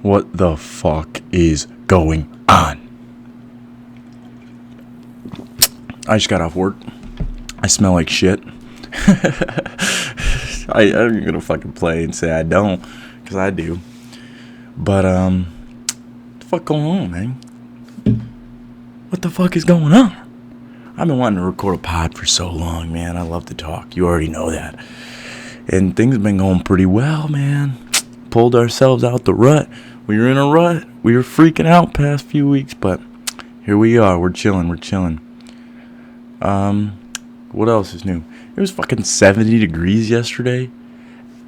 What the fuck is going on? I just got off work. I smell like shit. I'm gonna fucking play and say I don't, because I do. But, what the fuck going on, man? What the fuck is going on? I've been wanting to record a pod for so long, man. I love to talk. You already know that. And things have been going pretty well, man. Pulled ourselves out the rut. We were in a rut. We were freaking out past few weeks, but here we are. We're chilling. What else is new? It was fucking 70 degrees yesterday.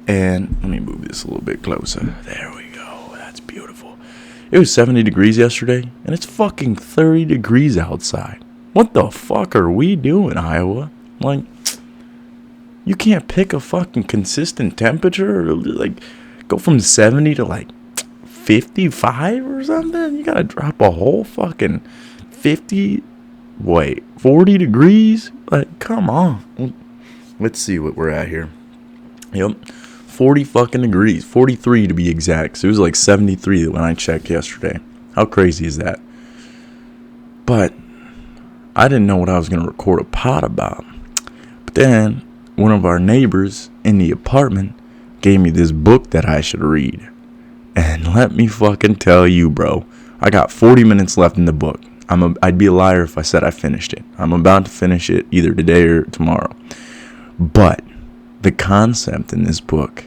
And let me move this a little bit closer. There we go. That's beautiful. It was 70 degrees yesterday, and it's fucking 30 degrees outside. What the fuck are we doing, Iowa? Like, you can't pick a fucking consistent temperature, or like go from 70 to like 55 or something. You gotta drop a whole fucking 40 degrees. Like, come on. Let's see what we're at here. Yep, 40 fucking degrees, 43 to be exact. So it was like 73 when I checked yesterday. How crazy is that? But I didn't know what I was gonna record a pod about. But then one of our neighbors in the apartment gave me this book that I should read. And let me fucking tell you, bro, I got 40 minutes left in the book. I'd be a liar if I said I finished it. I'm about to finish it either today or tomorrow. But the concept in this book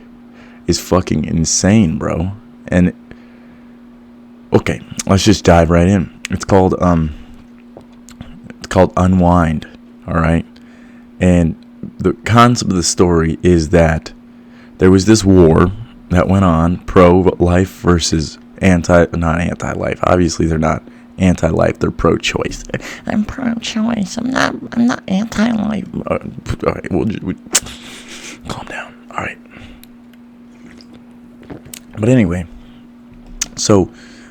is fucking insane, bro. And okay, let's just dive right in. It's called Unwind, all right? And the concept of the story is that there was this war that went on, pro-life versus not anti-life. Obviously, they're not anti-life, they're pro-choice. I'm pro-choice. I'm not anti-life. All right, we'll calm down. All right. But anyway, so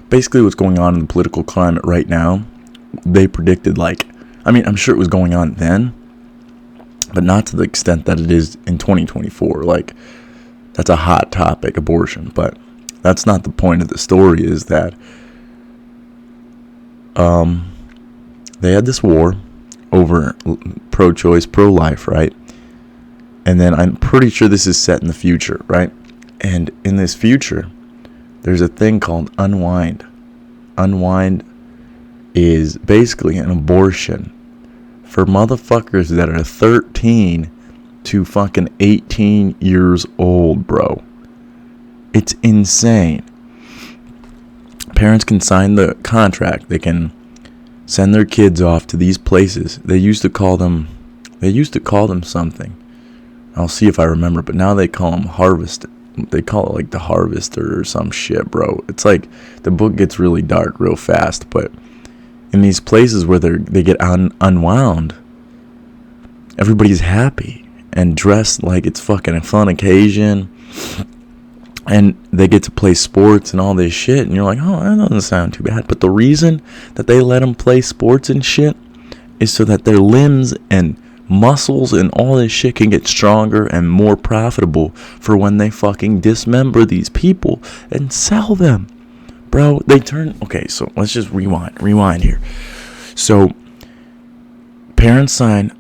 basically what's going on in the political climate right now, they predicted, I'm sure it was going on then, but not to the extent that it is in 2024. Like, that's a hot topic, abortion. But that's not the point of the story, is that they had this war over pro-choice, pro-life, right? And then I'm pretty sure this is set in the future, right? And in this future, there's a thing called Unwind. Unwind is basically an abortion for motherfuckers that are 13 to fucking 18 years old, bro. It's insane. Parents can sign the contract. They can send their kids off to these places. They used to call them something. I'll see if I remember, but now they call them harvest. They call it like the harvester or some shit, bro. It's like the book gets really dark real fast, but in these places where they get unwound, everybody's happy and dressed like it's fucking a fun occasion, and they get to play sports and all this shit, and you're like, oh, that doesn't sound too bad. But the reason that they let them play sports and shit is so that their limbs and muscles and all this shit can get stronger and more profitable for when they fucking dismember these people and sell them. Bro, okay, so let's just rewind here. So parents sign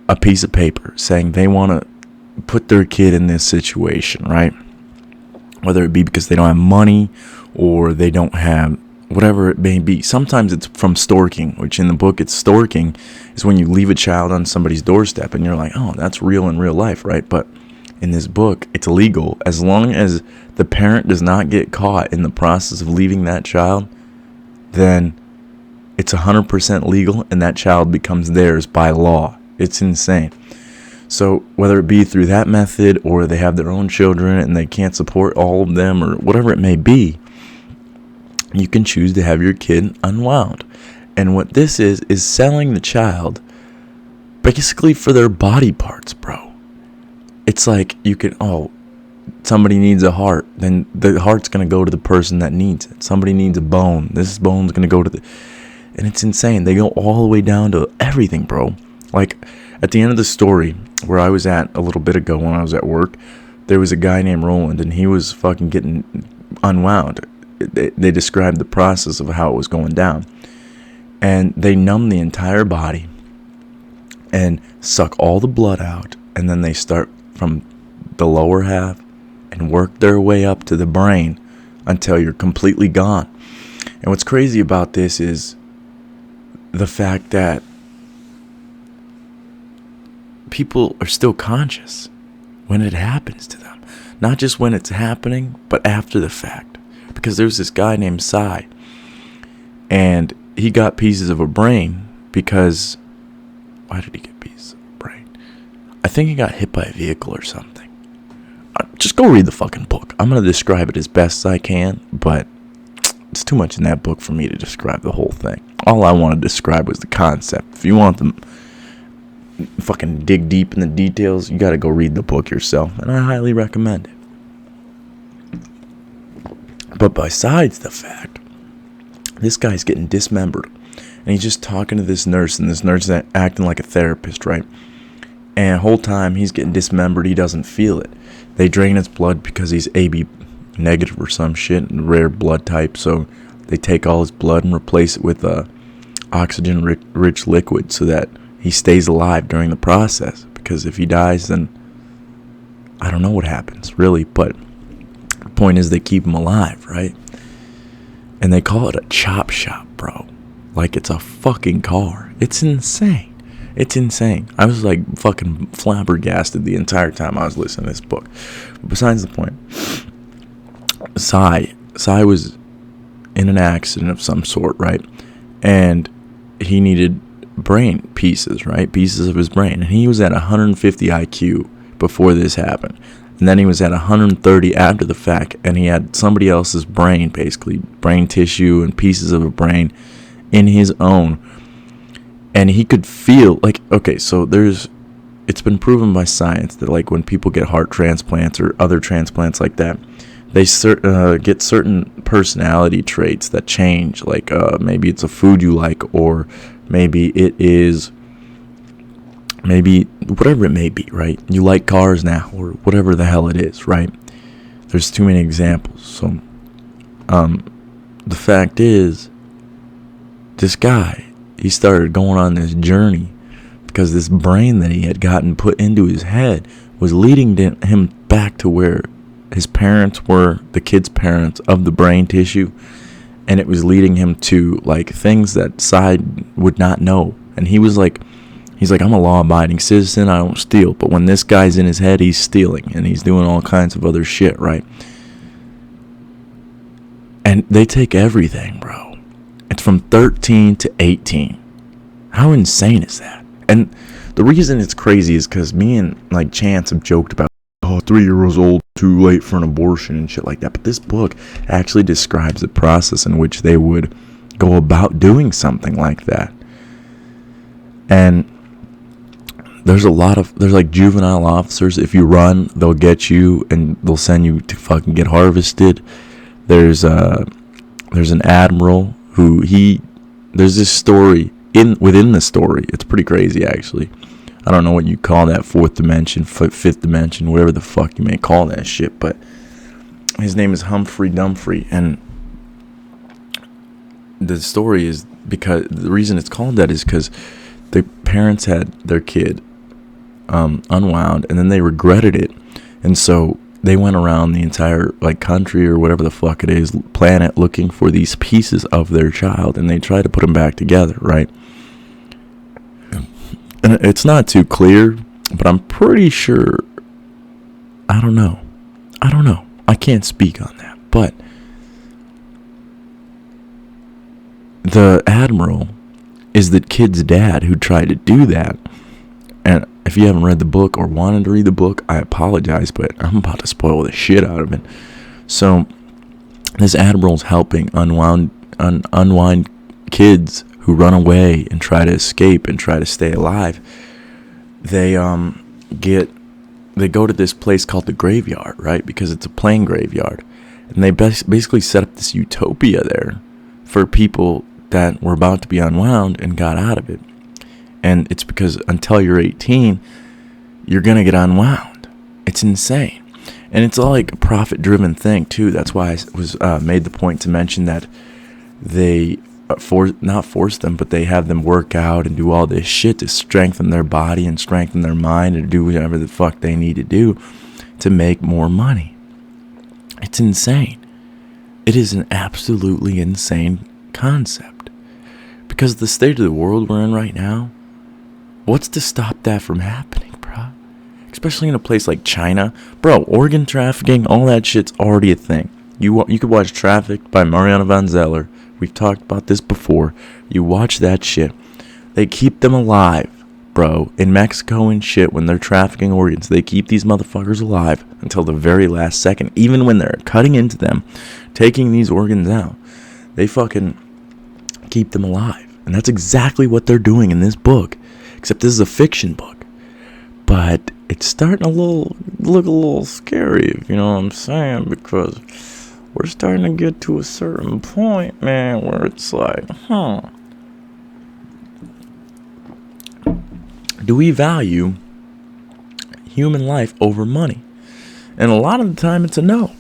a piece of paper saying they want to put their kid in this situation, right? Whether it be because they don't have money or they don't have whatever it may be. Sometimes it's from stalking, which in the book it's stalking is when you leave a child on somebody's doorstep and you're like, oh, that's real in real life, right? But in this book, it's illegal as long as the parent does not get caught in the process of leaving that child. Then it's 100% legal and that child becomes theirs by law. It's insane. So whether it be through that method or they have their own children and they can't support all of them or whatever it may be, you can choose to have your kid unwound. And what this is selling the child basically for their body parts, bro. It's like somebody needs a heart, then the heart's going to go to the person that needs it. Somebody needs a bone, this bone's going to go to and it's insane. They go all the way down to everything, bro. Like, at the end of the story, where I was at a little bit ago when I was at work, there was a guy named Roland, and he was fucking getting unwound. they described the process of how it was going down. And they numb the entire body and suck all the blood out. And then they start from the lower half and work their way up to the brain until you're completely gone. And what's crazy about this is the fact that people are still conscious when it happens to them. Not just when it's happening, but after the fact. Because there's this guy named Cy, and he got pieces of a brain because... Why did he get pieces of a brain? I think he got hit by a vehicle or something. Just go read the fucking book. I'm going to describe it as best I can, but it's too much in that book for me to describe the whole thing. All I want to describe was the concept. If you want them fucking dig deep in the details, you got to go read the book yourself, and I highly recommend it. But besides the fact, this guy's getting dismembered, and he's just talking to this nurse, and this nurse is acting like a therapist, right? And the whole time he's getting dismembered, he doesn't feel it. They drain his blood because he's AB negative or some shit, rare blood type, so they take all his blood and replace it with oxygen-rich liquid so that he stays alive during the process. Because if he dies, then I don't know what happens, really. But the point is they keep him alive, right? And they call it a chop shop, bro. Like it's a fucking car. It's insane. It's insane. I was like fucking flabbergasted the entire time I was listening to this book. But besides the point, Cy was in an accident of some sort, right? And he needed brain pieces, right? Pieces of his brain. And he was at 150 IQ before this happened. And then he was at 130 after the fact. And he had somebody else's brain, basically, brain tissue and pieces of a brain in his own. And he could feel, like, okay, so it's been proven by science that, like, when people get heart transplants or other transplants like that, they get certain personality traits that change. Like, maybe it's a food you like, or maybe it is, maybe whatever it may be, right? You like cars now, or whatever the hell it is, right? There's too many examples. So, the fact is, this guy, he started going on this journey because this brain that he had gotten put into his head was leading him back to where his parents were, the kid's parents, of the brain tissue. And it was leading him to, like, things that Cy would not know. And he's like, I'm a law-abiding citizen, I don't steal. But when this guy's in his head, he's stealing. And he's doing all kinds of other shit, right? And they take everything, bro. It's from 13 to 18. How insane is that? And the reason it's crazy is because me and, like, Chance have joked about, 3 years old, too late for an abortion and shit like that. But this book actually describes the process in which they would go about doing something like that. And there's like juvenile officers. If you run, they'll get you and they'll send you to fucking get harvested. There's an admiral who there's this story within the story. It's pretty crazy, actually. I don't know what you call that, fourth dimension, fifth dimension, whatever the fuck you may call that shit, but his name is Humphrey Dumfrey, and the story is because the reason it's called that is because the parents had their kid unwound, and then they regretted it, and so they went around the entire, like, country or whatever the fuck it is, planet, looking for these pieces of their child, and they tried to put them back together, right? And it's not too clear, but I'm pretty sure, I don't know. I can't speak on that. But the admiral is the kid's dad who tried to do that. And if you haven't read the book or wanted to read the book, I apologize, but I'm about to spoil the shit out of it. So this admiral's helping unwind kids who run away and try to escape and try to stay alive. They go to this place called the graveyard, right? Because it's a plane graveyard. And they basically set up this utopia there for people that were about to be unwound and got out of it. And it's because until you're 18, you're going to get unwound. It's insane. And it's all like a profit-driven thing, too. That's why I was made the point to mention that they not force them, but they have them work out and do all this shit to strengthen their body and strengthen their mind and do whatever the fuck they need to do to make more money. It's insane. It is an absolutely insane concept. Because the state of the world we're in right now, what's to stop that from happening, bro? Especially in a place like China. Bro, organ trafficking, all that shit's already a thing. You could watch Trafficked by Mariana Van Zeller. We've talked about this before. You watch that shit. They keep them alive, bro. In Mexico and shit, when they're trafficking organs, they keep these motherfuckers alive until the very last second. Even when they're cutting into them, taking these organs out, they fucking keep them alive. And that's exactly what they're doing in this book. Except this is a fiction book. But it's starting to look a little scary, if you know what I'm saying, because we're starting to get to a certain point, man, where it's like, do we value human life over money? And a lot of the time it's a no.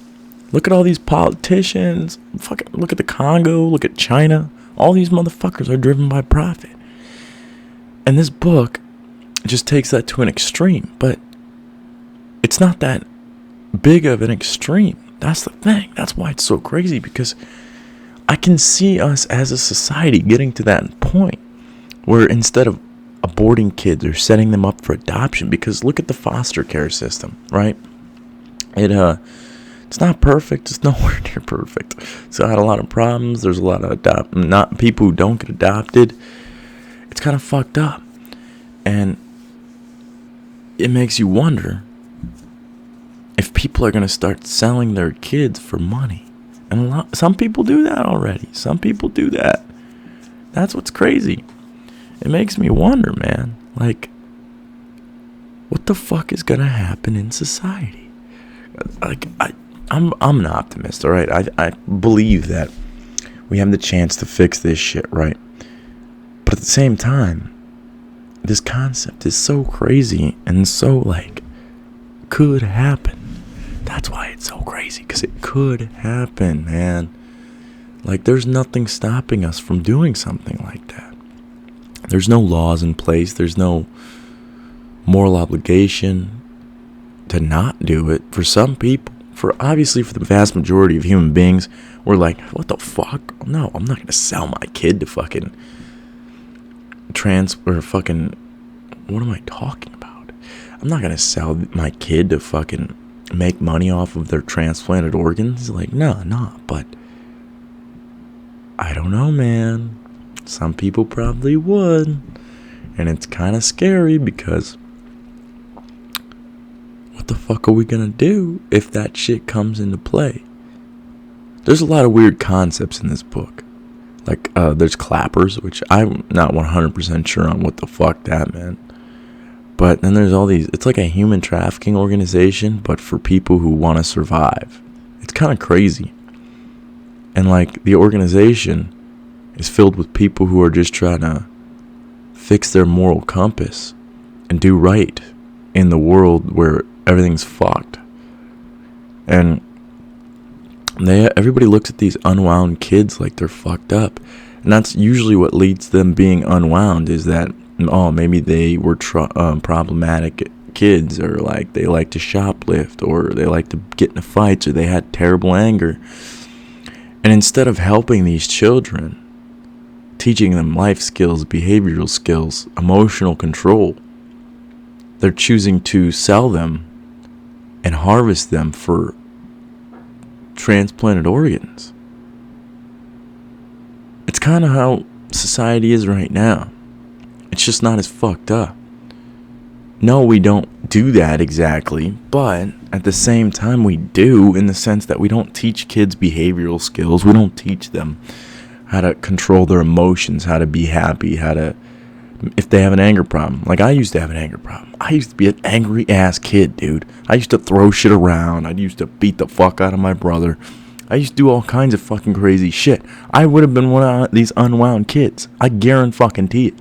Look at all these politicians, fucking look at the Congo, look at China. All these motherfuckers are driven by profit. And this book just takes that to an extreme, but it's not that big of an extreme. That's the thing. That's why it's so crazy, because I can see us as a society getting to that point where instead of aborting kids or setting them up for adoption, because look at the foster care system, right? It's not perfect. It's nowhere near perfect. It's got a lot of problems. There's a lot of not people who don't get adopted. It's kind of fucked up. And it makes you wonder if people are going to start selling their kids for money. And some people do that already. Some people do that. That's what's crazy. It makes me wonder, man. Like, what the fuck is going to happen in society? Like, I'm an optimist, all right? I believe that we have the chance to fix this shit, right? But at the same time, this concept is so crazy and so, like, could happen. That's why it's so crazy, because it could happen, man. Like, there's nothing stopping us from doing something like that. There's no laws in place. There's no moral obligation to not do it. For some people, obviously for the vast majority of human beings, we're like, what the fuck? No, I'm not going to sell my kid to fucking what am I talking about? I'm not going to sell my kid to fucking make money off of their transplanted organs. Like, no, but I don't know, man. Some people probably would. And it's kind of scary, because what the fuck are we going to do if that shit comes into play? There's a lot of weird concepts in this book. Like, there's clappers, which I'm not 100% sure on what the fuck that meant. But then there's all these, it's like a human trafficking organization, but for people who want to survive. It's kind of crazy. And like, the organization is filled with people who are just trying to fix their moral compass and do right in the world where everything's fucked. And everybody looks at these unwound kids like they're fucked up. And that's usually what leads them being unwound, is that, oh, maybe they were problematic kids, or like they like to shoplift, or they like to get into fights, or they had terrible anger. And instead of helping these children, teaching them life skills, behavioral skills, emotional control, they're choosing to sell them and harvest them for transplanted organs. It's kind of how society is right now. It's just not as fucked up. No, we don't do that exactly, but at the same time we do, in the sense that we don't teach kids behavioral skills. We don't teach them how to control their emotions, how to be happy, if they have an anger problem. Like, I used to have an anger problem. I used to be an angry ass kid, dude. I used to throw shit around. I used to beat the fuck out of my brother. I used to do all kinds of fucking crazy shit. I would have been one of these unwound kids. I guarantee it.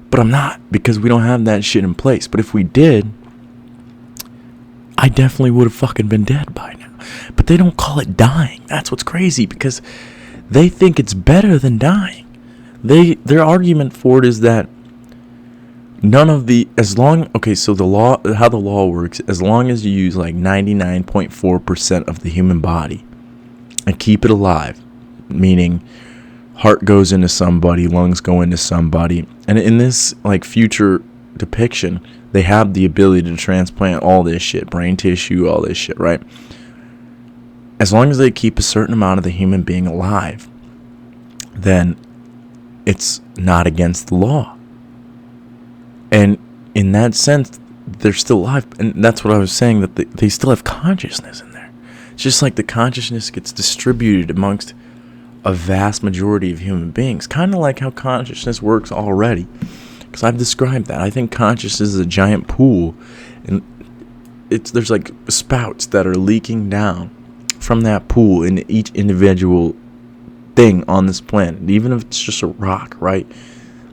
But I'm not, because we don't have that shit in place. But if we did, I definitely would have fucking been dead by now. But they don't call it dying. That's what's crazy, because they think it's better than dying. Their argument for it is that so the law, how the law works, as long as you use like 99.4% of the human body and keep it alive, meaning heart goes into somebody, lungs go into somebody, and in this like future depiction, they have the ability to transplant all this shit, brain tissue, all this shit, right? As long as they keep a certain amount of the human being alive, then it's not against the law. And in that sense, they're still alive. And that's what I was saying, that they still have consciousness in there. It's just like the consciousness gets distributed amongst a vast majority of human beings. Kind of like how consciousness works already. Because I've described that. I think consciousness is a giant pool. And there's like spouts that are leaking down from that pool into each individual thing on this planet. Even if it's just a rock, right?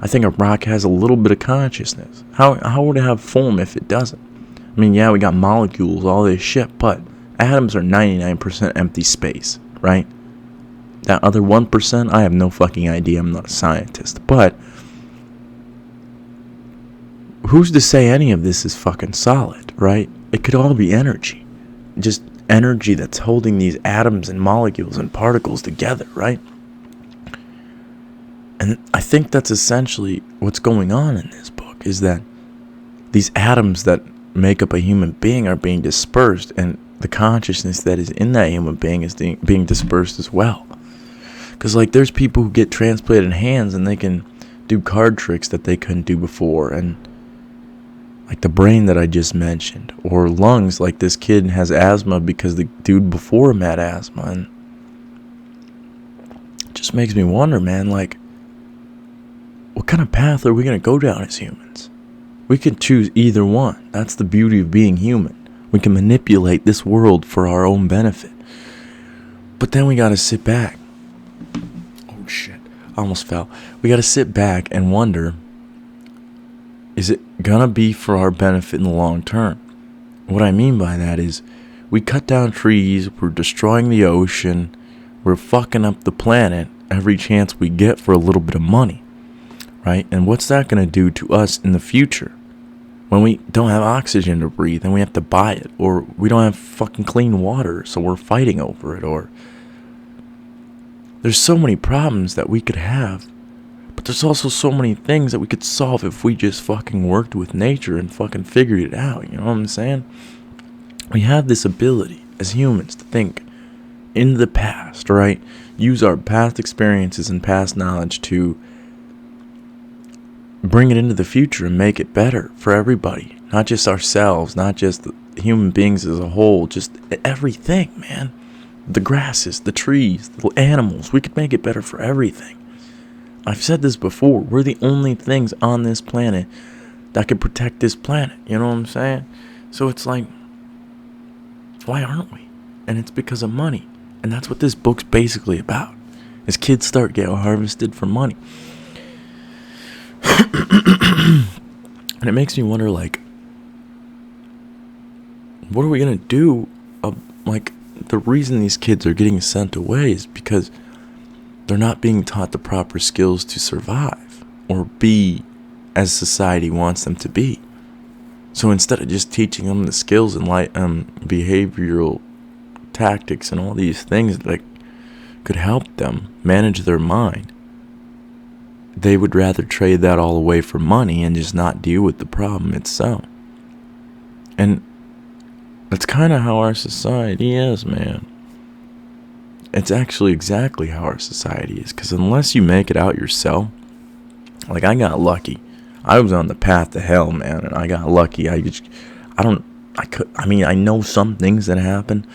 I think a rock has a little bit of consciousness. How would it have foam if it doesn't? I mean, yeah, we got molecules, all this shit, but atoms are 99% empty space, right? That other 1%, I have no fucking idea. I'm not a scientist. But who's to say any of this is fucking solid, right? It could all be energy. Just energy that's holding these atoms and molecules and particles together, right? And I think that's essentially what's going on in this book, is that these atoms that make up a human being are being dispersed, and the consciousness that is in that human being is being dispersed as well. Because, like, there's people who get transplanted hands and they can do card tricks that they couldn't do before, and like the brain that I just mentioned, or lungs, like this kid has asthma because the dude before him had asthma, and it just makes me wonder, man, like, what kind of path are we going to go down as humans? We can choose either one. That's the beauty of being human. We can manipulate this world for our own benefit. But then we got to sit back. Oh shit, I almost fell. We got to sit back and wonder, is it going to be for our benefit in the long term? What I mean by that is, we cut down trees, we're destroying the ocean, we're fucking up the planet every chance we get for a little bit of money. Right? And what's that going to do to us in the future? When we don't have oxygen to breathe and we have to buy it, or we don't have fucking clean water, so we're fighting over it, or there's so many problems that we could have, but there's also so many things that we could solve if we just fucking worked with nature and fucking figured it out, you know what I'm saying? We have this ability as humans to think in the past, right? Use our past experiences and past knowledge to bring it into the future and make it better for everybody. Not just ourselves, not just the human beings as a whole, just everything, man. The grasses, the trees, the animals. We could make it better for everything. I've said this before. We're the only things on this planet that could protect this planet. You know what I'm saying? So it's like, why aren't we? And it's because of money. And that's what this book's basically about. Is kids start getting harvested for money. And it makes me wonder, like, what are we going to do? Like, the reason these kids are getting sent away is because they're not being taught the proper skills to survive or be as society wants them to be. So instead of just teaching them the skills and behavioral tactics and all these things that could help them manage their mind, they would rather trade that all away for money and just not deal with the problem itself. And that's kind of how our society is, man. It's actually exactly how our society is. Because unless you make it out yourself, like, I got lucky. I was on the path to hell, man, and I got lucky. I know some things that happen,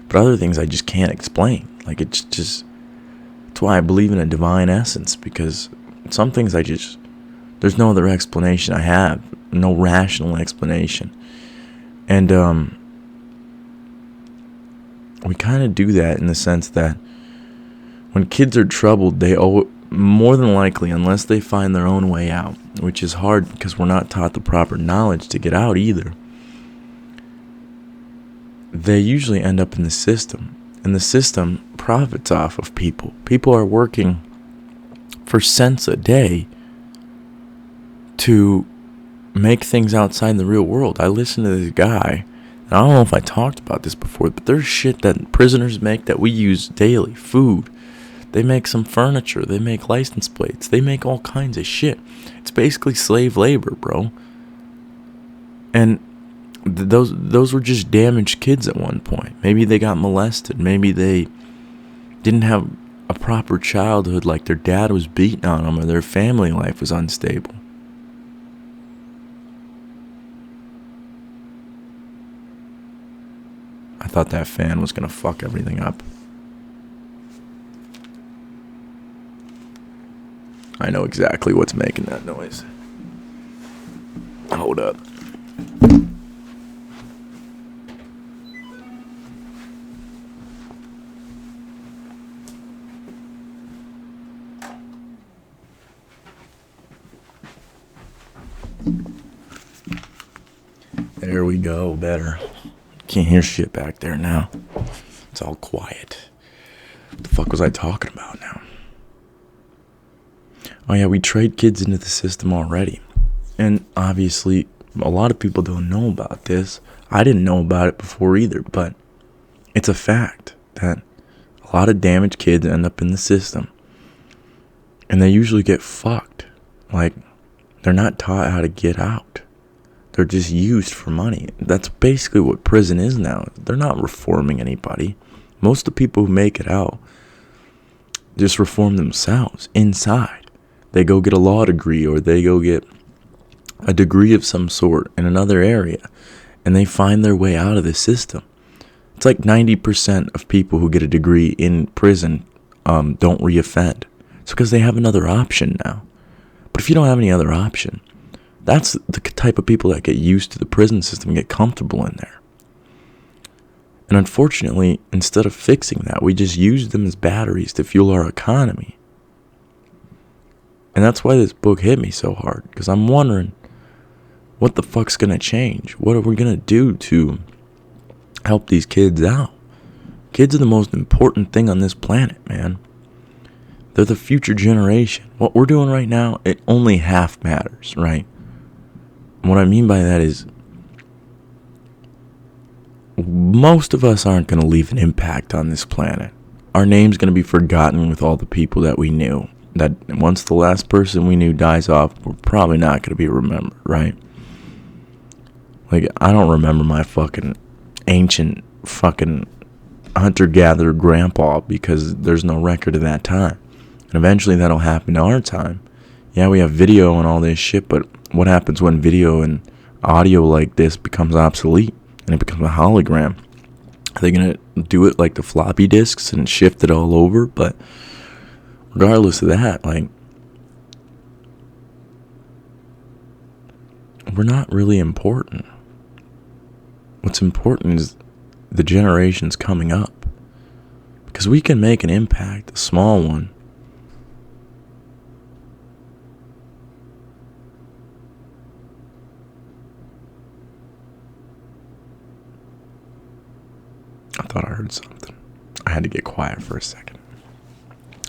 but other things I just can't explain. Like, it's why I believe in a divine essence, because some things there's no other explanation I have, no rational explanation. And we kind of do that in the sense that when kids are troubled, they more than likely, unless they find their own way out, which is hard because we're not taught the proper knowledge to get out either, they usually end up in the system. And the system profits off of people. People are working for cents a day to make things outside the real world. I listened to this guy, and I don't know if I talked about this before, but there's shit that prisoners make that we use daily. Food. They make some furniture. They make license plates. They make all kinds of shit. It's basically slave labor, bro. And those were just damaged kids at one point. Maybe they got molested. Maybe they didn't have a proper childhood, like their dad was beating on them or their family life was unstable. I thought that fan was going to fuck everything up. I know exactly what's making that noise. Hold up. There we go, better. Can't hear shit back there now. It's all quiet. What the fuck was I talking about now? Oh yeah, we trade kids into the system already. And obviously, a lot of people don't know about this. I didn't know about it before either, but it's a fact that a lot of damaged kids end up in the system. And they usually get fucked. Like, they're not taught how to get out. They're just used for money. That's basically what prison is now. They're not reforming anybody. Most of the people who make it out just reform themselves inside. They go get a law degree, or they go get a degree of some sort in another area, and they find their way out of the system. It's like 90% of people who get a degree in prison don't reoffend. It's because they have another option now. But if you don't have any other option, that's the type of people that get used to the prison system and get comfortable in there. And unfortunately, instead of fixing that, we just use them as batteries to fuel our economy. And that's why this book hit me so hard, because I'm wondering, what the fuck's going to change? What are we going to do to help these kids out? Kids are the most important thing on this planet, man. They're the future generation. What we're doing right now, it only half matters, right? And what I mean by that is, most of us aren't going to leave an impact on this planet. Our name's going to be forgotten with all the people that we knew. That once the last person we knew dies off, we're probably not going to be remembered, right? Like, I don't remember my fucking ancient fucking hunter-gatherer grandpa because there's no record of that time. And eventually that'll happen to our time. Yeah, we have video and all this shit, but what happens when video and audio like this becomes obsolete and it becomes a hologram? Are they going to do it like the floppy disks and shift it all over? But regardless of that, like, we're not really important. What's important is the generations coming up. Because we can make an impact, a small one. I thought I heard something. I had to get quiet for a second.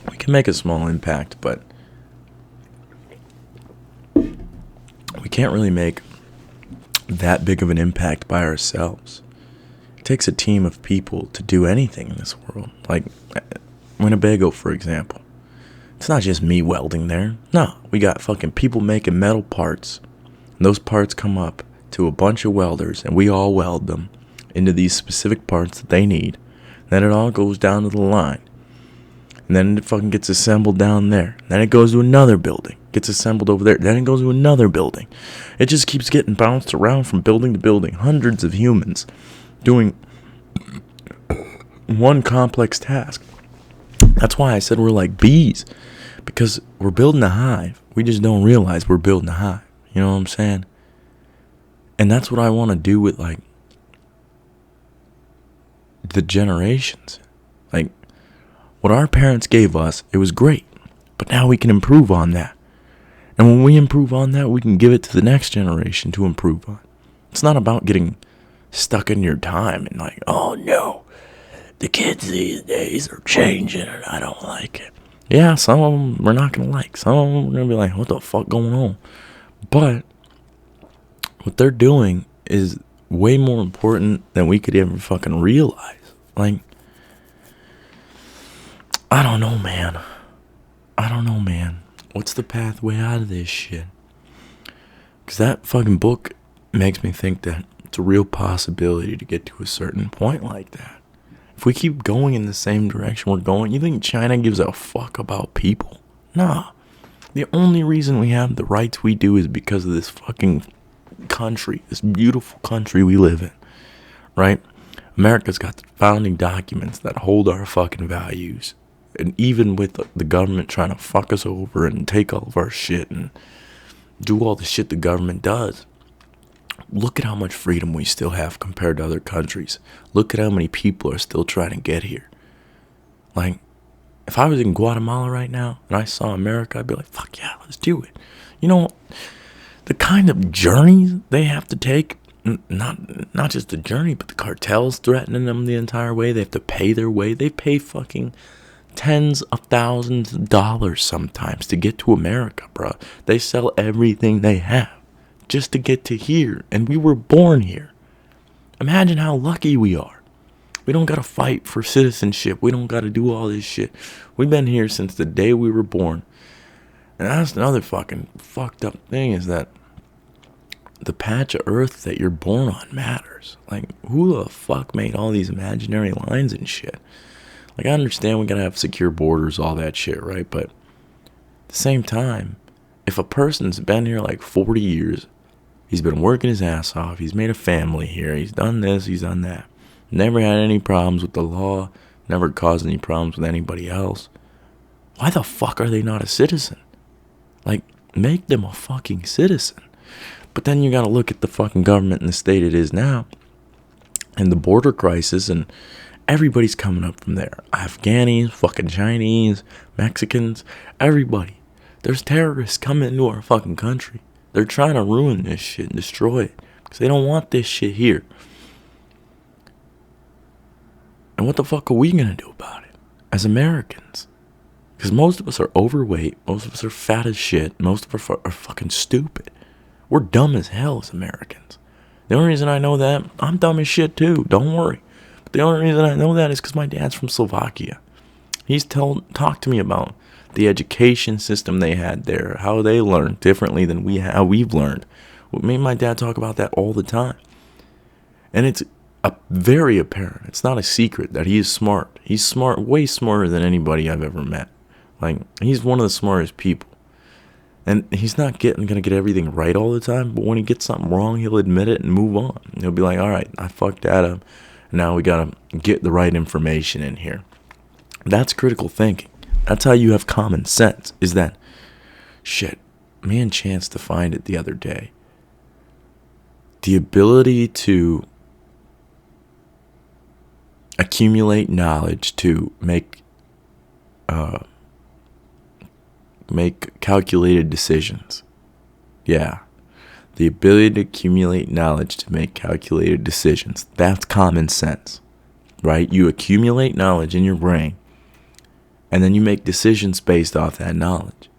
We can make a small impact, but we can't really make that big of an impact by ourselves. It takes a team of people to do anything in this world. Like Winnebago, for example. It's not just me welding there. No, we got fucking people making metal parts. And those parts come up to a bunch of welders, and we all weld them into these specific parts that they need. Then it all goes down to the line. And then it fucking gets assembled down there. Then it goes to another building. Gets assembled over there. Then it goes to another building. It just keeps getting bounced around from building to building. Hundreds of humans doing one complex task. That's why I said we're like bees. Because we're building a hive. We just don't realize we're building a hive. You know what I'm saying? And that's what I want to do with, like, the generations. Like, what our parents gave us, it was great. But now we can improve on that. And when we improve on that, we can give it to the next generation to improve on. It's not about getting stuck in your time and like, oh no, the kids these days are changing and I don't like it. Yeah, some of them we're not going to like. Some of them we're going to be like, what the fuck going on? But what they're doing is way more important than we could ever fucking realize. Like, I don't know, man. What's the pathway out of this shit? Because that fucking book makes me think that it's a real possibility to get to a certain point like that. If we keep going in the same direction we're going, you think China gives a fuck about people? Nah. The only reason we have the rights we do is because of this fucking country, this beautiful country we live in, right? America's got the founding documents that hold our fucking values. And even with the government trying to fuck us over and take all of our shit and do all the shit the government does, look at how much freedom we still have compared to other countries. Look at how many people are still trying to get here. Like, if I was in Guatemala right now and I saw America, I'd be like, fuck yeah, let's do it. You know, the kind of journeys they have to take, not just the journey, but the cartels threatening them the entire way. They have to pay their way. They pay fucking tens of thousands of dollars sometimes to get to America, bro. They sell everything they have just to get to here. And we were born here. Imagine how lucky we are. We don't got to fight for citizenship. We don't got to do all this shit. We've been here since the day we were born. And that's another fucking fucked up thing, is that the patch of earth that you're born on matters. Like, who the fuck made all these imaginary lines and shit? Like, I understand we gotta have secure borders, all that shit, right? But at the same time, if a person's been here like 40 years, he's been working his ass off, he's made a family here, he's done this, he's done that, never had any problems with the law, never caused any problems with anybody else, why the fuck are they not a citizen? Like, make them a fucking citizen. But then you gotta look at the fucking government in the state it is now, and the border crisis, and everybody's coming up from there. Afghanis, fucking Chinese, Mexicans, everybody. There's terrorists coming into our fucking country. They're trying to ruin this shit and destroy it because they don't want this shit here. And what the fuck are we gonna do about it as Americans? Because most of us are overweight, most of us are fat as shit, most of us are fucking stupid. We're dumb as hell as Americans. The only reason I know that, I'm dumb as shit too, don't worry. But the only reason I know that is because my dad's from Slovakia. He's talked to me about the education system they had there, how they learned differently than how we've learned. Me and my dad talk about that all the time. And it's very apparent, it's not a secret, that he is smart. He's smart, way smarter than anybody I've ever met. Like, he's one of the smartest people. And he's not going to get everything right all the time, but when he gets something wrong, he'll admit it and move on. He'll be like, all right, I fucked that up. Now we got to get the right information in here. That's critical thinking. That's how you have common sense, is that, shit, me and Chance defined it the other day. The ability to accumulate knowledge to make calculated decisions. Yeah. The ability to accumulate knowledge to make calculated decisions. That's common sense, right? You accumulate knowledge in your brain, and then you make decisions based off that knowledge.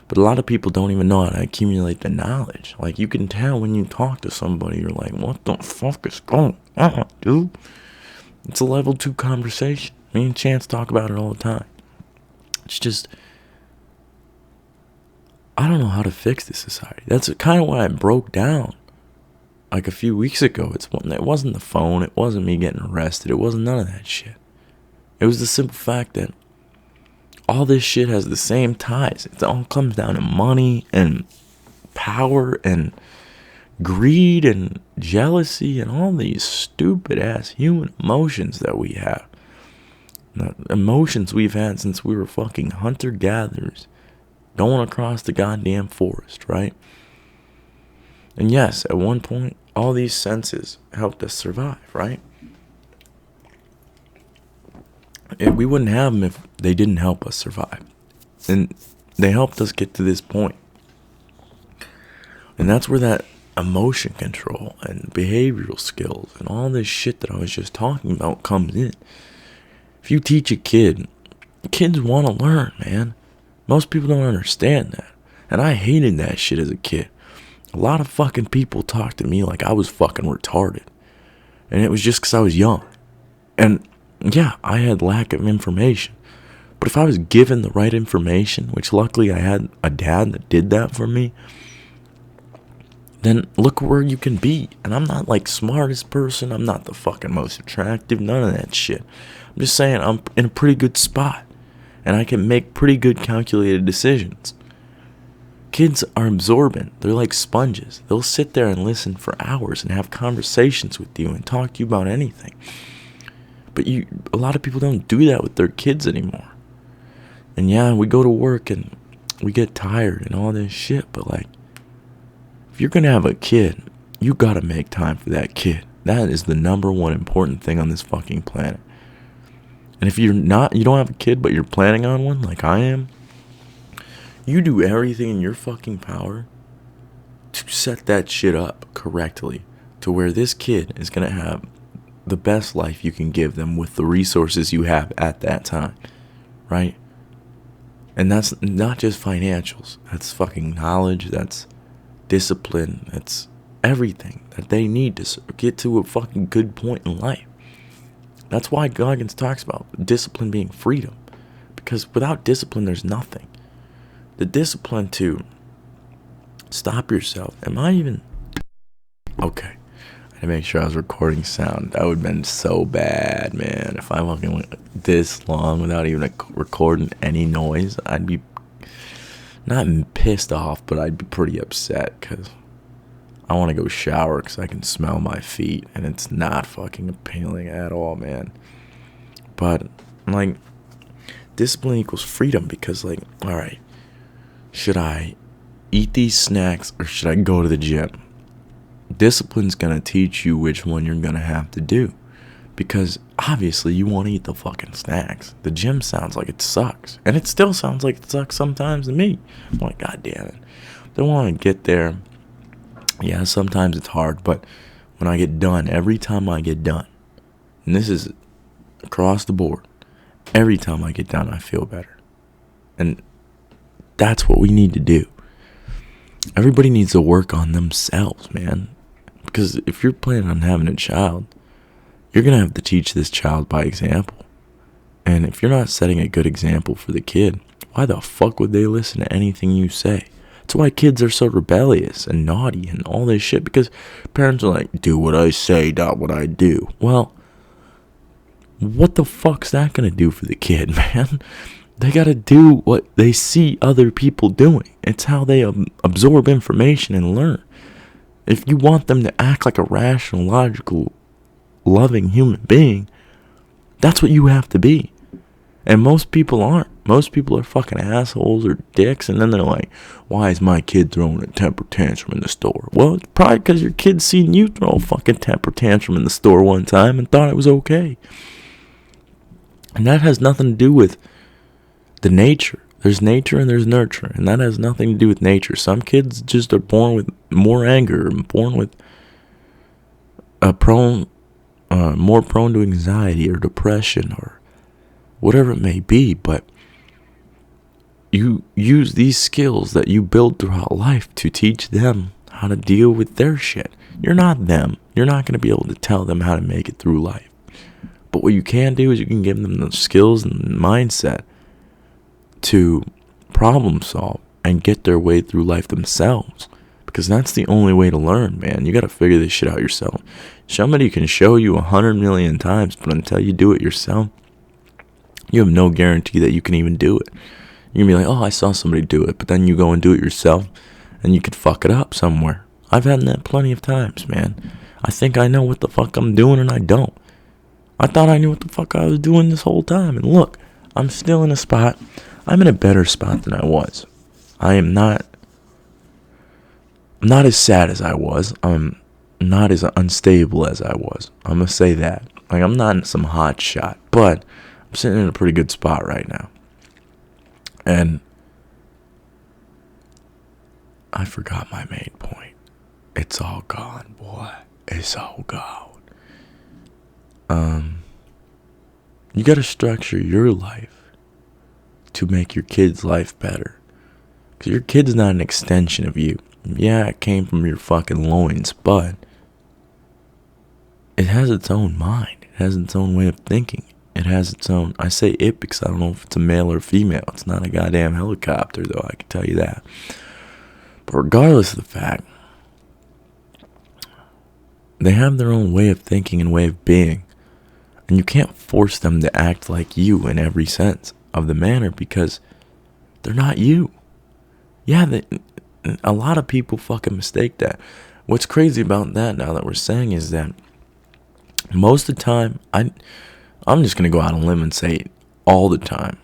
But a lot of people don't even know how to accumulate the knowledge. Like, you can tell when you talk to somebody, you're like, what the fuck is going on, dude? It's a level 2 conversation. Me and Chance talk about it all the time. It's just, I don't know how to fix this society. That's kind of why I broke down like a few weeks ago. It wasn't the phone. It wasn't me getting arrested. It wasn't none of that shit. It was the simple fact that all this shit has the same ties. It all comes down to money and power and greed and jealousy and all these stupid ass human emotions that we have. The emotions we've had since we were fucking hunter-gatherers going across the goddamn forest, right? And yes, at one point, all these senses helped us survive, right? And we wouldn't have them if they didn't help us survive. And they helped us get to this point. And that's where that emotion control and behavioral skills and all this shit that I was just talking about comes in. If you teach a kid, kids want to learn, man. Most people don't understand that. And I hated that shit as a kid. A lot of fucking people talked to me like I was fucking retarded. And it was just because I was young. And yeah, I had lack of information. But if I was given the right information, which luckily I had a dad that did that for me, then look where you can be. And I'm not like smartest person. I'm not the fucking most attractive. None of that shit. I'm just saying I'm in a pretty good spot. And I can make pretty good calculated decisions. Kids are absorbent. They're like sponges. They'll sit there and listen for hours and have conversations with you and talk to you about anything. But a lot of people don't do that with their kids anymore. And yeah, we go to work and we get tired and all this shit. But like, if you're going to have a kid, you got to make time for that kid. That is the number one important thing on this fucking planet. And if you don't have a kid, but you're planning on one, like I am, you do everything in your fucking power to set that shit up correctly to where this kid is going to have the best life you can give them with the resources you have at that time, right? And that's not just financials. That's fucking knowledge. That's discipline. That's everything that they need to get to a fucking good point in life. That's why Goggins talks about discipline being freedom. Because without discipline, there's nothing. The discipline to stop yourself. Am I even... Okay. I had to make sure I was recording sound. That would have been so bad, man. If I fucking went this long without even recording any noise, I'd be not pissed off, but I'd be pretty upset because I want to go shower because I can smell my feet and it's not fucking appealing at all, man. But, like, discipline equals freedom because, like, alright, should I eat these snacks or should I go to the gym? Discipline's gonna teach you which one you're gonna have to do. Because obviously you want to eat the fucking snacks. The gym sounds like it sucks. And it still sounds like it sucks sometimes to me. I'm like, God damn it. Don't want to get there. Yeah, sometimes it's hard. But when I get done, every time I get done, and this is across the board, every time I get done, I feel better. And that's what we need to do. Everybody needs to work on themselves, man. Because if you're planning on having a child, you're going to have to teach this child by example. And if you're not setting a good example for the kid, why the fuck would they listen to anything you say? That's why kids are so rebellious and naughty and all this shit. Because parents are like, do what I say, not what I do. Well, what the fuck's that going to do for the kid, man? They got to do what they see other people doing. It's how they absorb information and learn. If you want them to act like a rational, logical, loving human being, that's what you have to be. And most people aren't. Most people are fucking assholes or dicks, and then they're like, why is my kid throwing a temper tantrum in the store? Well, it's probably because your kid seen you throw a fucking temper tantrum in the store one time and thought it was okay. And that has nothing to do with the nature. There's nature and there's nurture, and that has nothing to do with nature. Some kids just are born with more anger, born with more prone to anxiety or depression or whatever it may be. But you use these skills that you build throughout life to teach them how to deal with their shit. You're not them. You're not going to be able to tell them how to make it through life. But what you can do is you can give them the skills and mindset to problem solve and get their way through life themselves. Because that's the only way to learn, man. You got to figure this shit out yourself. Somebody can show you 100 million times, but until you do it yourself, you have no guarantee that you can even do it. You're going to be like, oh, I saw somebody do it. But then you go and do it yourself, and you could fuck it up somewhere. I've had that plenty of times, man. I think I know what the fuck I'm doing, and I don't. I thought I knew what the fuck I was doing this whole time. And look, I'm still in a spot. I'm in a better spot than I was. I am not as sad as I was. I'm not as unstable as I was. I'm going to say that. Like, I'm not some hot shot, but I'm sitting in a pretty good spot right now. And I forgot my main point. it's all gone, boy. It's all gone. You gotta structure your life to make your kid's life better. Because your kid's not an extension of you. Yeah, it came from your fucking loins, but it has its own mind. It has its own way of thinking. It has its own, I say it because I don't know if it's a male or female. It's not a goddamn helicopter, though, I can tell you that. But regardless of the fact, they have their own way of thinking and way of being. And you can't force them to act like you in every sense of the manner because they're not you. Yeah, a lot of people fucking mistake that. What's crazy about that now that we're saying is that most of the time, I'm just going to go out on a limb and say all the time,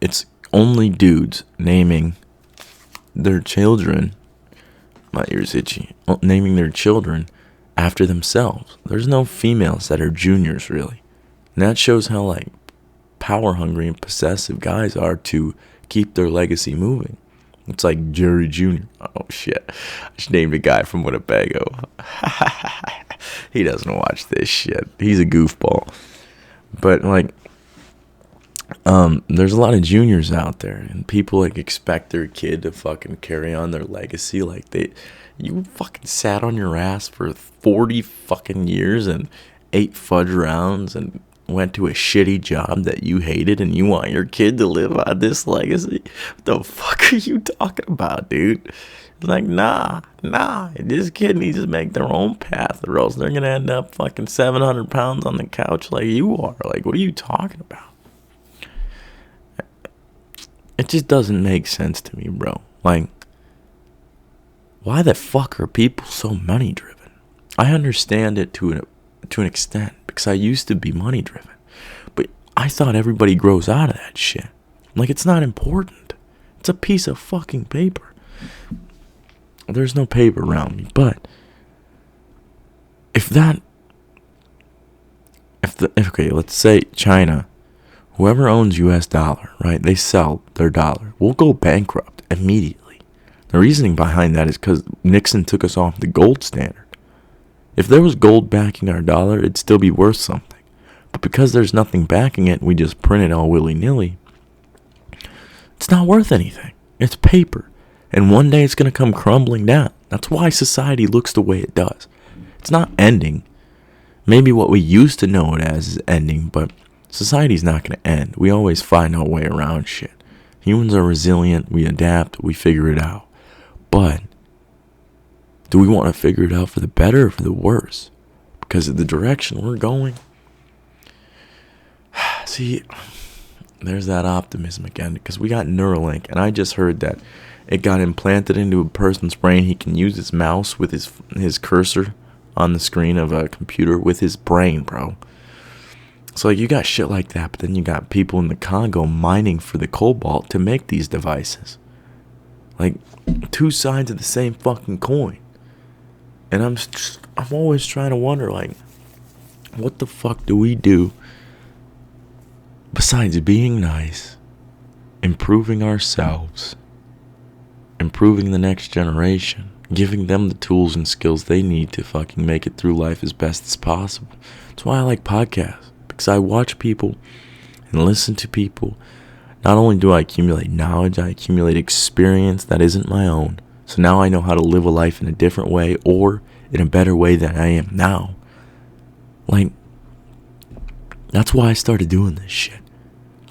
it's only dudes naming their children, my ear's itchy, naming their children after themselves. There's no females that are juniors, really. And that shows how, like, power hungry and possessive guys are to keep their legacy moving. It's like Jerry Jr. Oh, shit. I just named a guy from Winnebago. He doesn't watch this shit. He's a goofball. But, like, there's a lot of juniors out there, and people, like, expect their kid to fucking carry on their legacy. Like, you fucking sat on your ass for 40 fucking years and ate fudge rounds and went to a shitty job that you hated, and you want your kid to live on this legacy? What the fuck are you talking about, dude? It's like, nah. This kid needs to make their own path, or else they're gonna end up fucking 700 pounds on the couch like you are. Like, what are you talking about? It just doesn't make sense to me, bro. Like, why the fuck are people so money driven? I understand it to an extent because I used to be money driven, but I thought everybody grows out of that shit. Like, it's not important. It's a piece of fucking paper. There's no paper around me, but okay, let's say China, whoever owns US dollar, right? They sell their dollar. We'll go bankrupt immediately. The reasoning behind that is because Nixon took us off the gold standard. If there was gold backing our dollar, it'd still be worth something. But because there's nothing backing it, we just print it all willy-nilly. It's not worth anything. It's paper. And one day it's going to come crumbling down. That's why society looks the way it does. It's not ending. Maybe what we used to know it as is ending, but society's not going to end. We always find our way around shit. Humans are resilient. We adapt. We figure it out. But do we want to figure it out for the better or for the worse? Because of the direction we're going. See, there's that optimism again. Because we got Neuralink, and I just heard that it got implanted into a person's brain. He can use his mouse with his cursor on the screen of a computer with his brain, bro. So, like, you got shit like that, but then you got people in the Congo mining for the cobalt to make these devices. Like, two sides of the same fucking coin. And I'm always trying to wonder, like, what the fuck do we do besides being nice, improving ourselves, improving the next generation, giving them the tools and skills they need to fucking make it through life as best as possible? That's why I like podcasts, because I watch people and listen to people. Not only do I accumulate knowledge, I accumulate experience that isn't my own. So now I know how to live a life in a different way or in a better way than I am now. Like, that's why I started doing this shit.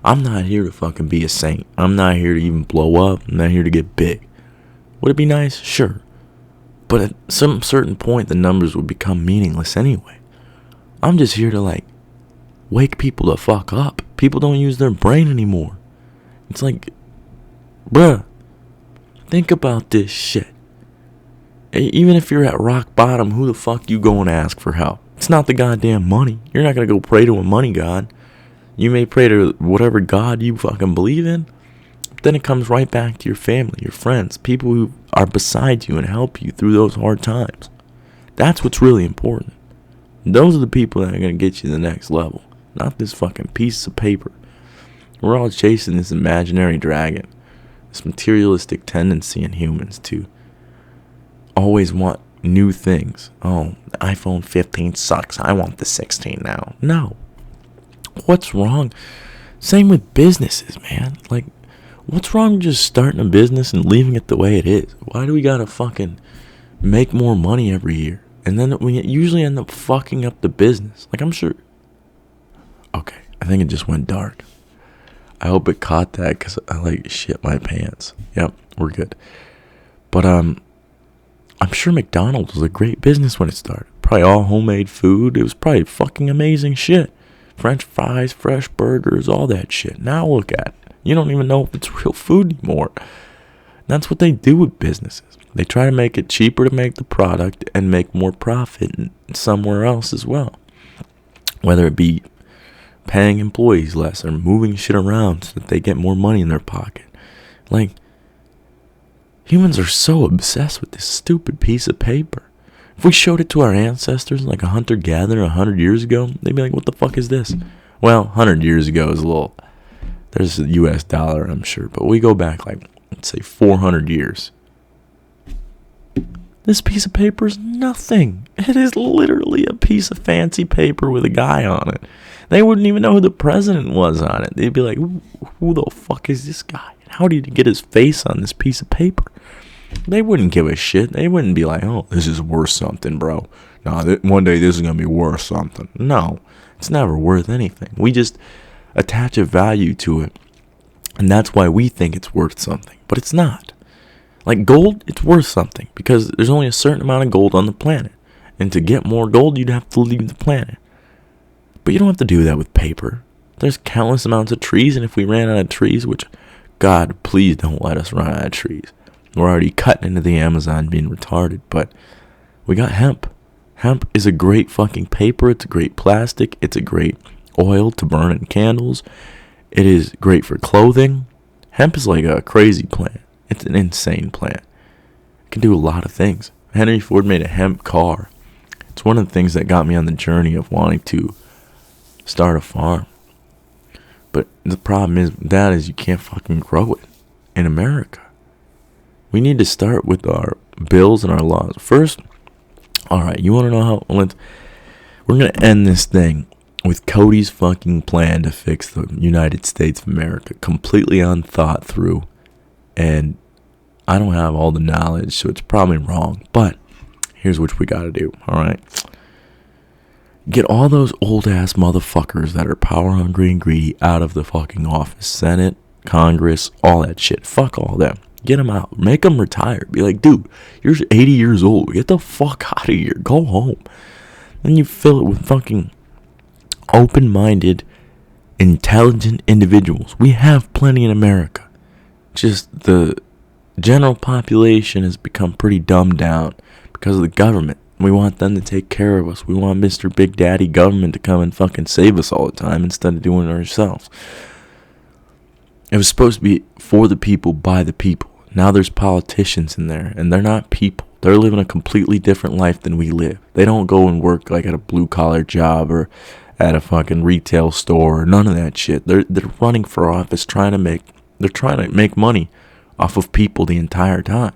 I'm not here to fucking be a saint. I'm not here to even blow up. I'm not here to get big. Would it be nice? Sure. But at some certain point, the numbers would become meaningless anyway. I'm just here to, like, wake people the fuck up. People don't use their brain anymore. It's like, bruh, think about this shit. Even if you're at rock bottom, who the fuck you going to ask for help? It's not the goddamn money. You're not going to go pray to a money god. You may pray to whatever god you fucking believe in. But then it comes right back to your family, your friends, people who are beside you and help you through those hard times. That's what's really important. Those are the people that are going to get you to the next level. Not this fucking piece of paper. We're all chasing this imaginary dragon. This materialistic tendency in humans to always want new things. Oh, the iPhone 15 sucks. I want the 16 now. No. What's wrong? Same with businesses, man. Like, what's wrong with just starting a business and leaving it the way it is? Why do we gotta fucking make more money every year? And then we usually end up fucking up the business. Like, I'm sure. Okay, I think it just went dark. I hope it caught that because I like shit my pants. Yep, we're good. But I'm sure McDonald's was a great business when it started. Probably all homemade food. It was probably fucking amazing shit. French fries, fresh burgers, all that shit. Now look at it. You don't even know if it's real food anymore. That's what they do with businesses. They try to make it cheaper to make the product and make more profit somewhere else as well. Whether it be paying employees less or moving shit around so that they get more money in their pocket. Like, humans are so obsessed with this stupid piece of paper. If we showed it to our ancestors like a hunter-gatherer 100 years ago, they'd be like, what the fuck is this? Well, 100 years ago is a little... There's a US dollar, I'm sure. But we go back like, let's say 400 years. This piece of paper is nothing. It is literally a piece of fancy paper with a guy on it. They wouldn't even know who the president was on it. They'd be like, who the fuck is this guy? How did he get his face on this piece of paper? They wouldn't give a shit. They wouldn't be like, oh, this is worth something, bro. No, one day this is going to be worth something. No, it's never worth anything. We just attach a value to it. And that's why we think it's worth something. But it's not. Like gold, it's worth something because there's only a certain amount of gold on the planet. And to get more gold, you'd have to leave the planet. But you don't have to do that with paper. There's countless amounts of trees, and if we ran out of trees, which, God, please don't let us run out of trees. We're already cutting into the Amazon being retarded, but we got hemp. Hemp is a great fucking paper. It's a great plastic. It's a great oil to burn in candles. It is great for clothing. Hemp is like a crazy plant. It's an insane plant. It can do a lot of things. Henry Ford made a hemp car. It's one of the things that got me on the journey of wanting to start a farm. But the problem is you can't fucking grow it in America. We need to start with our bills and our laws. First, alright, you want to know how? We're going to end this thing with Cody's fucking plan to fix the United States of America. Completely unthought through. And I don't have all the knowledge, so it's probably wrong. But here's what we got to do, alright? Get all those old-ass motherfuckers that are power-hungry and greedy out of the fucking office. Senate, Congress, all that shit. Fuck all them. Get them out. Make them retire. Be like, dude, you're 80 years old. Get the fuck out of here. Go home. Then you fill it with fucking open-minded, intelligent individuals. We have plenty in America. Just the general population has become pretty dumbed down because of the government. We want them to take care of us. We want Mr. Big Daddy government to come and fucking save us all the time instead of doing it ourselves. It was supposed to be for the people, by the people. Now there's politicians in there, and they're not people. They're living a completely different life than we live. They don't go and work like at a blue-collar job or at a fucking retail store or none of that shit. They're running for office trying to make money off of people the entire time.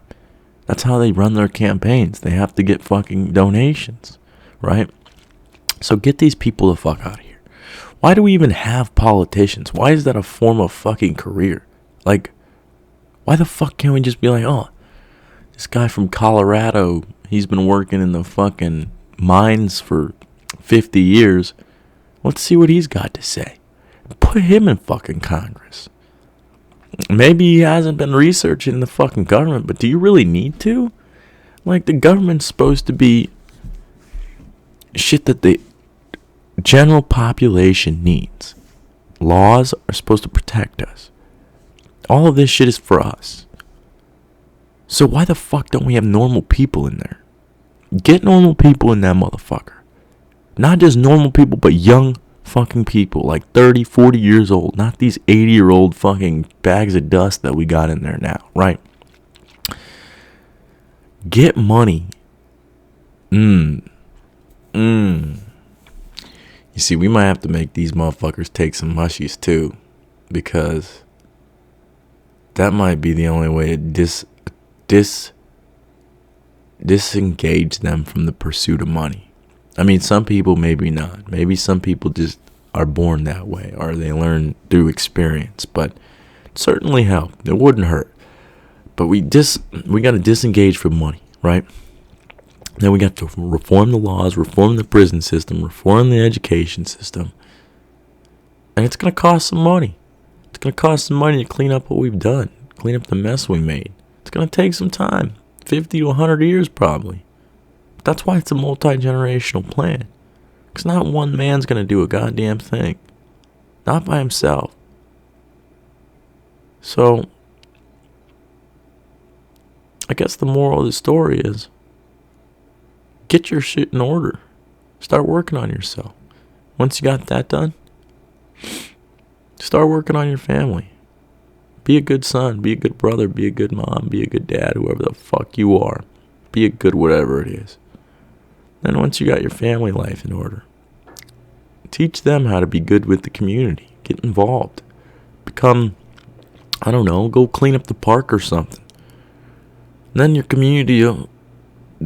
That's how they run their campaigns. They have to get fucking donations, right? So get these people the fuck out of here. Why do we even have politicians? Why is that a form of fucking career? Like, why the fuck can't we just be like, oh, this guy from Colorado, he's been working in the fucking mines for 50 years. Let's see what he's got to say. Put him in fucking Congress. Maybe he hasn't been researching the fucking government, but do you really need to? Like, the government's supposed to be shit that the general population needs. Laws are supposed to protect us. All of this shit is for us. So why the fuck don't we have normal people in there? Get normal people in that motherfucker. Not just normal people, but young fucking people, like 30, 40 years old, not these 80-year-old fucking bags of dust that we got in there now, right? Get money. You see, we might have to make these motherfuckers take some mushies too, because that might be the only way to disengage them from the pursuit of money. I mean, some people maybe not. Maybe some people just are born that way, or they learn through experience, but it certainly help. It wouldn't hurt. But we got to disengage from money, right? Then we got to reform the laws, reform the prison system, reform the education system. And it's going to cost some money. It's going to cost some money to clean up what we've done, clean up the mess we made. It's going to take some time, 50 to 100 years probably. But that's why it's a multi-generational plan. Because not one man's going to do a goddamn thing. Not by himself. So, I guess the moral of the story is, get your shit in order. Start working on yourself. Once you got that done, start working on your family. Be a good son, be a good brother, be a good mom, be a good dad, whoever the fuck you are. Be a good whatever it is. Then once you got your family life in order, teach them how to be good with the community. Get involved. Become, I don't know, go clean up the park or something. And then your community,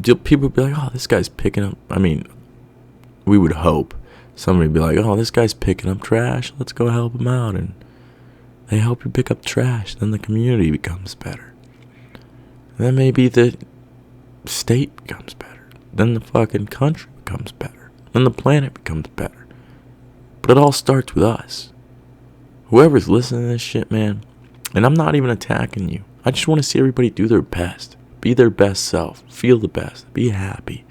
people will be like, oh, this guy's picking up. I mean, we would hope somebody would be like, oh, this guy's picking up trash. Let's go help him out. And they help you pick up trash. Then the community becomes better. And then maybe the state becomes better. Then the fucking country becomes better. Then the planet becomes better. But it all starts with us. Whoever's listening to this shit, man, and I'm not even attacking you. I just want to see everybody do their best. Be their best self. Feel the best. Be happy.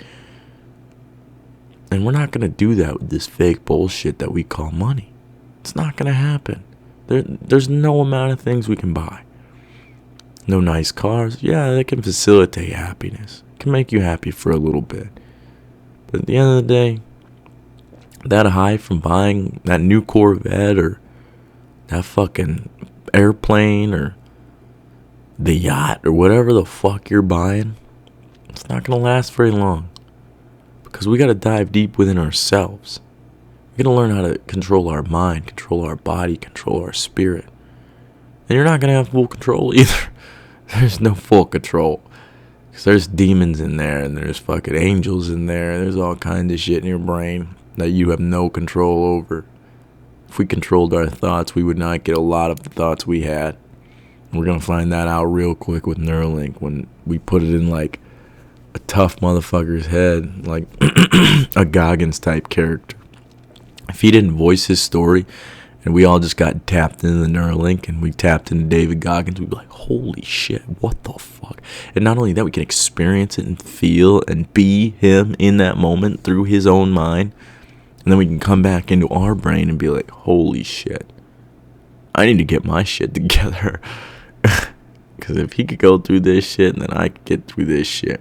And we're not going to do that with this fake bullshit that we call money. It's not going to happen. There's no amount of things we can buy. No nice cars. Yeah, they can facilitate happiness. It can make you happy for a little bit. But at the end of the day, that high from buying that new Corvette or that fucking airplane or the yacht or whatever the fuck you're buying, it's not going to last very long. Because we got to dive deep within ourselves. We got to learn how to control our mind, control our body, control our spirit. And you're not going to have full control either. There's no full control. Because there's demons in there, and there's fucking angels in there, and there's all kinds of shit in your brain that you have no control over. If we controlled our thoughts, we would not get a lot of the thoughts we had. We're going to find that out real quick with Neuralink when we put it in like a tough motherfucker's head, like a Goggins type character. If he didn't voice his story and we all just got tapped into the Neuralink and we tapped into David Goggins, we'd be like, holy shit, what the fuck? And not only that, we can experience it and feel and be him in that moment through his own mind. And then we can come back into our brain and be like, holy shit, I need to get my shit together. Because if he could go through this shit, then I could get through this shit.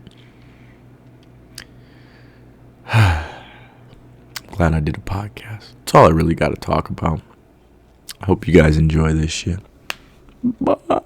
Glad I did a podcast. That's all I really got to talk about. I hope you guys enjoy this shit. Bye.